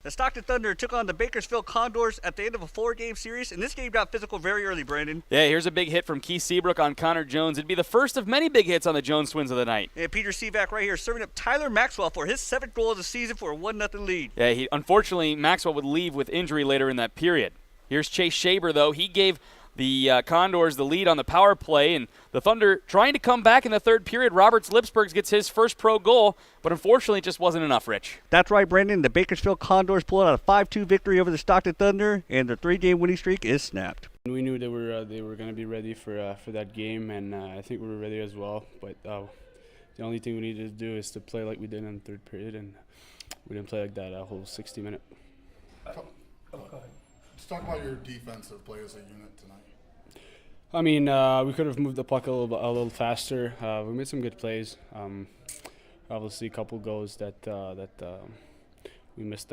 The Stockton Thunder took on the Bakersfield Condors at the end of a 4-game series, and this game got physical very early, Brandon. Yeah, here's a big hit from Keith Seabrook on Connor Jones. It'd be the first of many big hits on the Jones twins of the night. And Peter Sivak right here serving up Tyler Maxwell for his 7th goal of the season for a 1-0 lead. Yeah, unfortunately, Maxwell would leave with injury later in that period. Here's Chase Shaber, though. He gave the Condors the lead on the power play, and the Thunder trying to come back in the third period. Roberts Lipsbergs gets his first pro goal, but unfortunately it just wasn't enough, Rich. That's right, Brandon. The Bakersfield Condors pulled out a 5-2 victory over the Stockton Thunder, and their 3-game winning streak is snapped. We knew they were going to be ready for that game, and I think we were ready as well. But the only thing we needed to do is to play like we did in the third period, and we didn't play like that a whole 60 minutes. Go ahead. Let's talk about your defensive play as a unit tonight. I mean, we could have moved the puck a little faster. We made some good plays. Obviously, a couple goals that we missed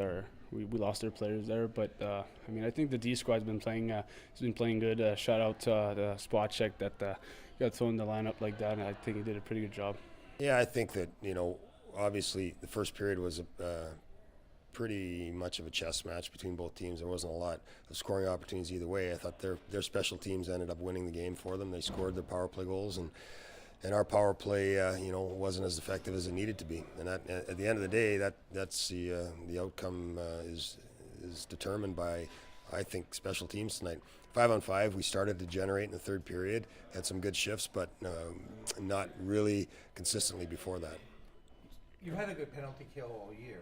we lost our players there. But I mean, I think the D squad's been playing. It's been playing good. Shout out to the spot check that got thrown in the lineup like that, and I think he did a pretty good job. Yeah, I think that obviously the first period was pretty much of a chess match between both teams. There wasn't a lot of scoring opportunities either way. I thought their special teams ended up winning the game for them. They scored their power play goals, and our power play wasn't as effective as it needed to be. And that, at the end of the day, that's the outcome is determined by, I think, special teams tonight. 5-on-5, we started to generate in the third period, had some good shifts, but not really consistently before that. You've had a good penalty kill all year.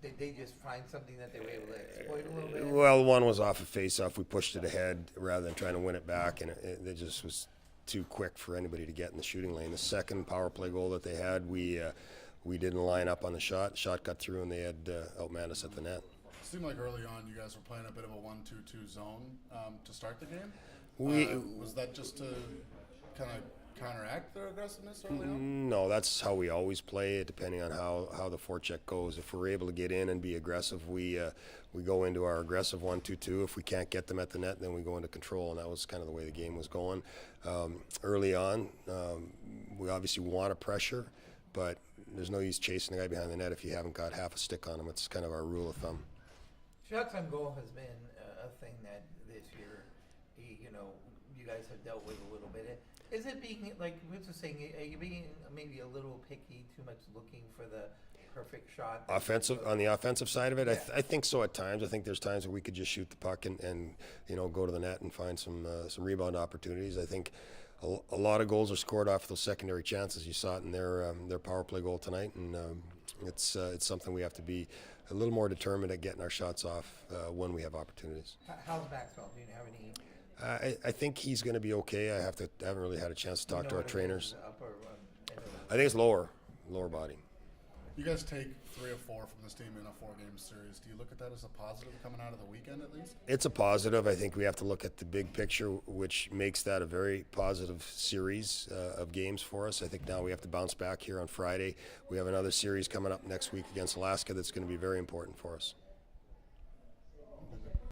Did they just find something that they were able to exploit a little bit? Well, one was off a face-off. We pushed it ahead rather than trying to win it back, and it just was too quick for anybody to get in the shooting lane. The second power play goal that they had, we didn't line up on the shot. Shot got through, and they had outmanned us at the net. It seemed like early on you guys were playing a bit of a 1-2-2 zone to start the game. Was that just to kind of counteract their aggressiveness early on? No, that's how we always play it, depending on how the forecheck goes. If we're able to get in and be aggressive, we go into our aggressive 1-2-2. If we can't get them at the net, then we go into control, and that was kind of the way the game was going. Early on, we obviously want to pressure, but there's no use chasing the guy behind the net if you haven't got half a stick on him. It's kind of our rule of thumb. Shots on goal has been a thing that this year, you guys have dealt with a little bit. Is it being, like Rich was saying, are you being maybe a little picky, too much looking for the perfect shot? On the offensive side of it, Yeah. I think so at times. I think there's times where we could just shoot the puck and go to the net and find some rebound opportunities. I think a lot of goals are scored off those secondary chances. You saw it in their power play goal tonight, and it's something we have to be a little more determined at getting our shots off when we have opportunities. How's Maxwell? Do you have any? I think he's going to be okay. I haven't really had a chance to talk to our trainers. Upper, I think it's lower body. You guys take 3 of 4 from this team in a 4-game series. Do you look at that as a positive coming out of the weekend at least? It's a positive. I think we have to look at the big picture, which makes that a very positive series of games for us. I think now we have to bounce back here on Friday. We have another series coming up next week against Alaska that's going to be very important for us.